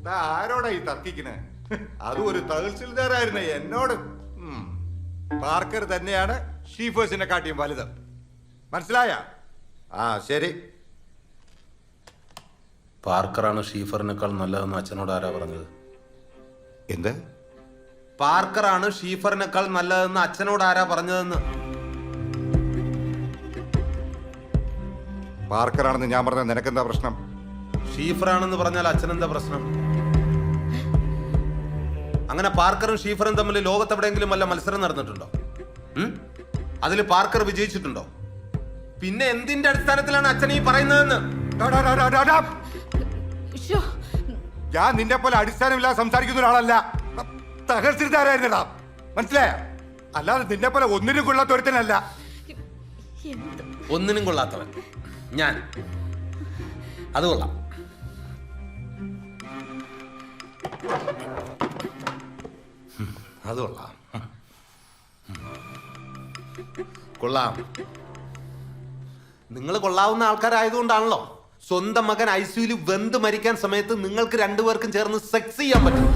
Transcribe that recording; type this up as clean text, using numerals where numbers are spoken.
ആരോടാ ഈ തർക്കിക്കണേ? അതും ഒരു തഹസിൽദാരായിരുന്നേ എന്നോട്. പാർക്കർ തന്നെയാണ് ഷീഫേഴ്സിനെ കാട്ടിയും വലുത്. മനസ്സിലായ? ആ ശരി. പാർക്കറാണ് ഷീഫറിനേക്കാൾ നല്ലതെന്ന് അച്ഛനോട് ആരാ പറഞ്ഞത്? എന്ത്? പാർക്കറാണ് ഷീഫറിനേക്കാൾ നല്ലതെന്ന് അച്ഛനോട് ആരാ പറഞ്ഞതെന്ന്? പാർക്കറാണെന്ന് ഞാൻ പറഞ്ഞത് നിനക്കെന്താ പ്രശ്നം? ഷീഫറാണെന്ന് പറഞ്ഞാൽ അച്ഛനെന്താ പ്രശ്നം? അങ്ങനെ പാർക്കറും ഷീഫറും തമ്മിൽ ലോകത്തെവിടെയെങ്കിലും വല്ല മത്സരം നടന്നിട്ടുണ്ടോ? അതിൽ പാർക്കർ വിജയിച്ചിട്ടുണ്ടോ? പിന്നെ എന്തിന്റെ അടിസ്ഥാനത്തിലാണ് അച്ഛൻ ഈ പറയുന്നതെന്ന്? ഞാൻ നിന്നെ പോലെ അടിസ്ഥാനമില്ലാതെ സംസാരിക്കുന്ന ഒരാളല്ല. തഹസിൽദാരായിരുന്നടാ, മനസ്സിലായ? അല്ലാതെ നിന്നെ പോലെ ഒന്നിനും കൊള്ളാത്ത ഒരുത്തനല്ല. ഒന്നിനും കൊള്ളാത്തവൻ ഞാൻ? അത് കൊള്ളാം. അത് കൊള്ളാം. കൊള്ളാം. നിങ്ങൾ കൊള്ളാവുന്ന ആൾക്കാരായതുകൊണ്ടാണല്ലോ സ്വന്തം മകൻ ഐസിയുയിൽ വെന്ത് മരിക്കാൻ സമയത്ത് നിങ്ങൾക്ക് രണ്ടുപേർക്കും ചേർന്ന് സെക്സ് ചെയ്യാൻ പറ്റും.